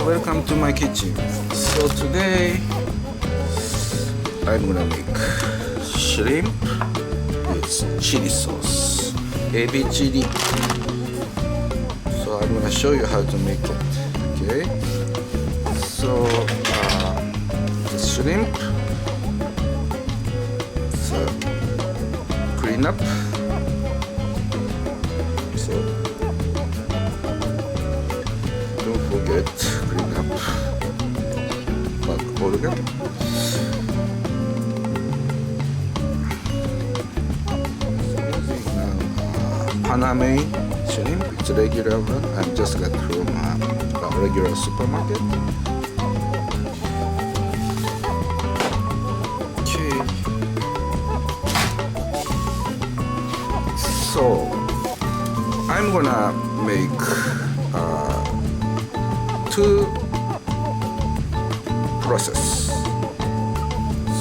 welcome to my kitchen. So today I'm gonna make shrimp with chili sauce, ebi chili. So I'm gonna show you how to make it. Okay. So the shrimp, so clean up. So don't forget clean up back organ. Paname shrimp, it's a regular one. I just got from a regular supermarket. Okay. So I'm gonna make two process.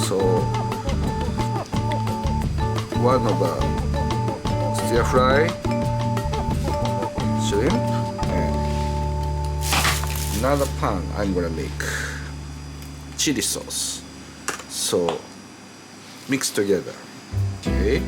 So one of stir fry shrimp, and another pan I'm gonna make chili sauce. So mix together. Okay.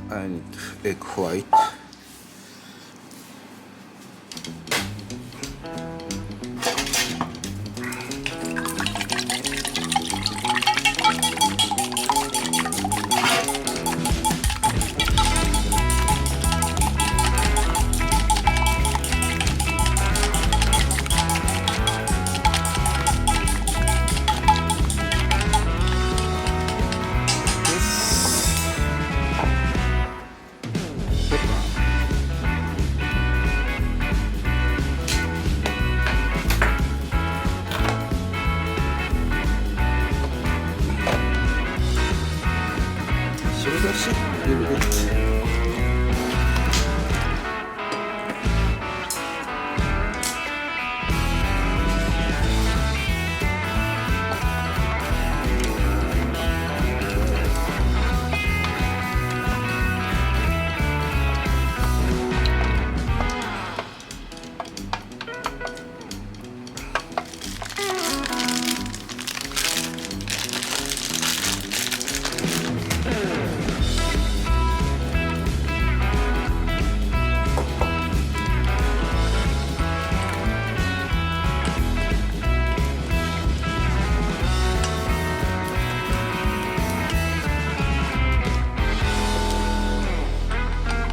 I need egg white. That's it. A little bit.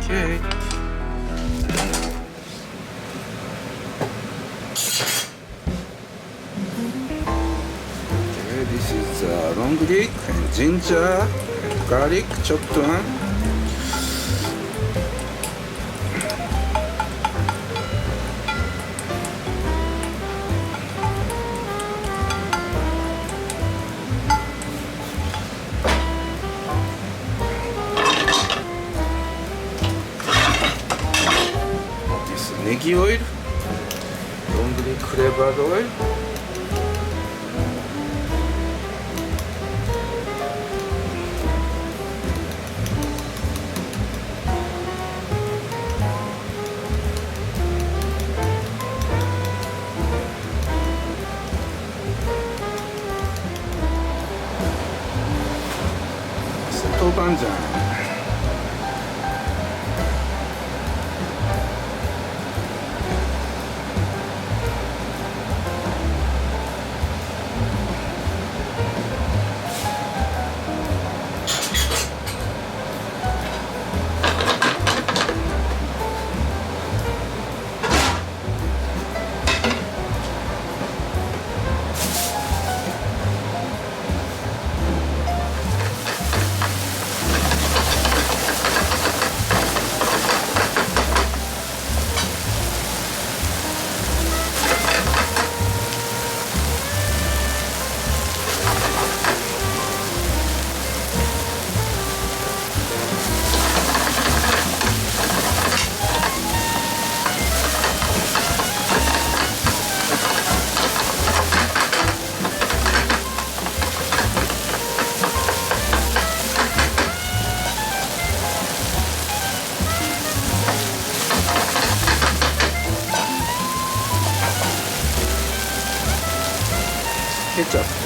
Okay. Okay, this is long leek and ginger and garlic chopped one. Negi oil, long leek flavored oil, 豆板醤ケチャップ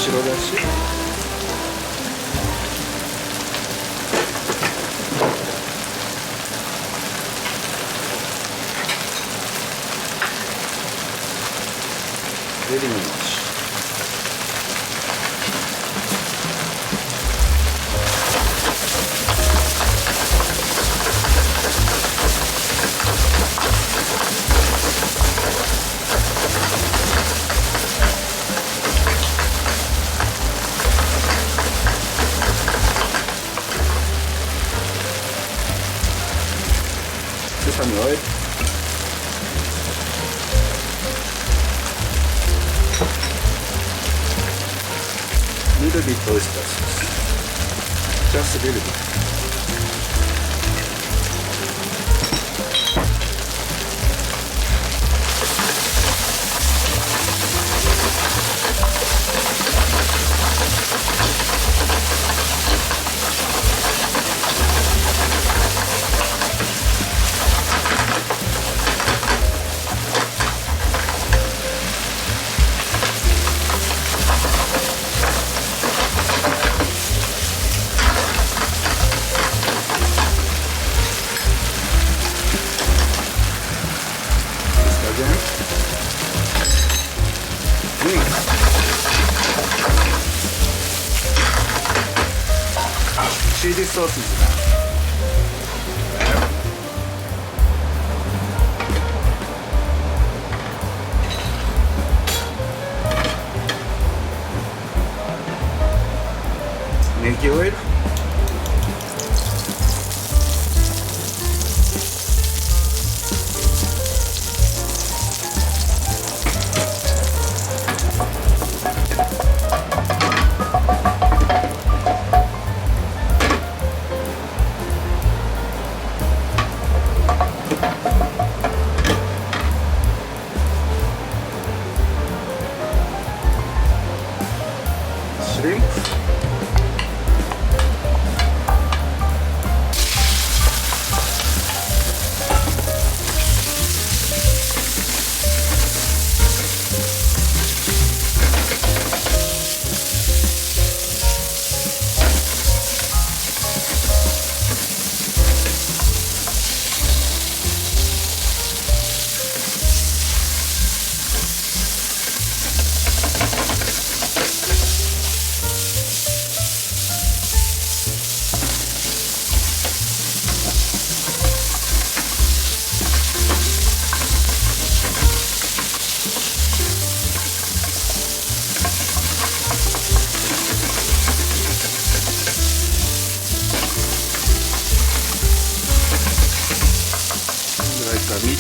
白だしゼリー餅Sesame oil. Little bit oyster sauce. Just a little bit. Chili sauce is done. Negi oil. Shrimp.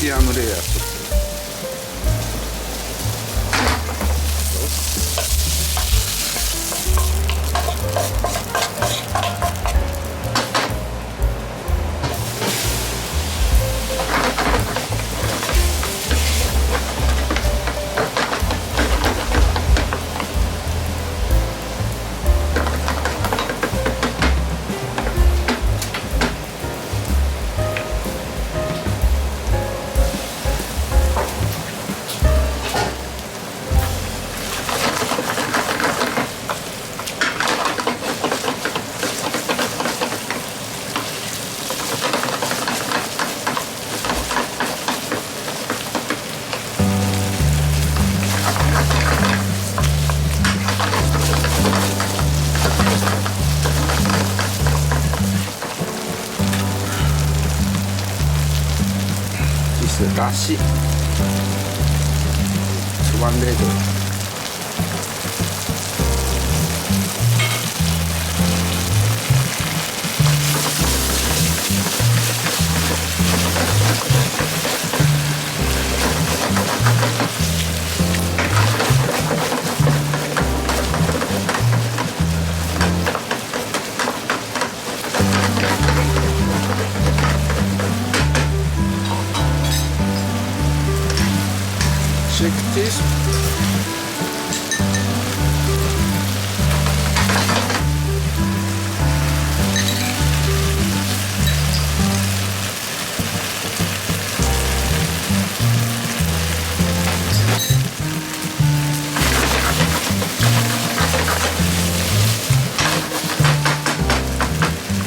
medium layer sauce.だしワンレードCheck this.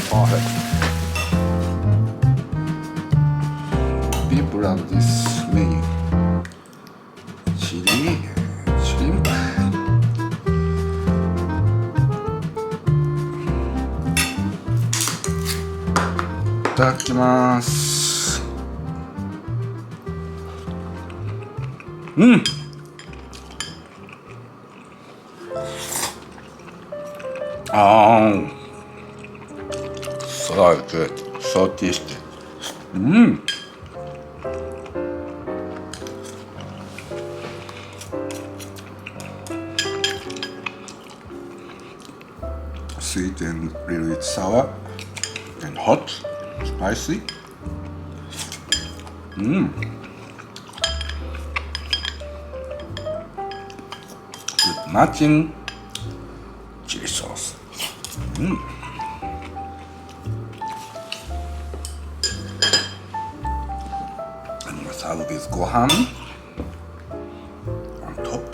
Perfect. People love this menu. Chili, shrimp. Itadakimasu. Oh, so good, so tasty. Sweet and a little bit sour and hot, spicy. Good matching chili sauce. And serve with gohan on top.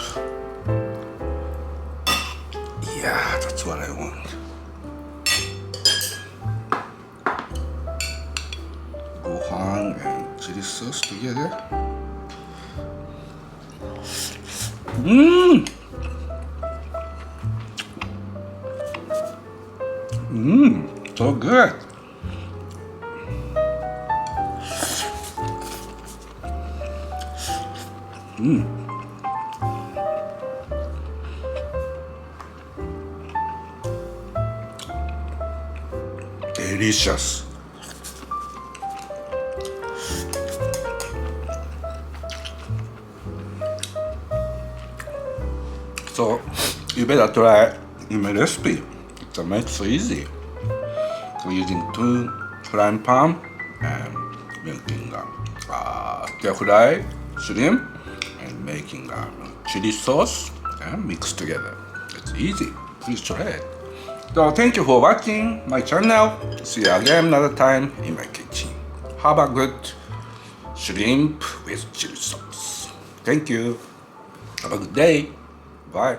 Yeah, that's what I want. Gohan and chili sauce together. So good. Delicious. So you better try my recipe. It makes so easy. So using 2 frying pan and making stir fry shrimp and making chili sauce and mix together. It's easy. Please try it. So thank you for watching my channel. See you again another time in my kitchen. Have a good shrimp with chili sauce. Thank you. Have a good day. Bye.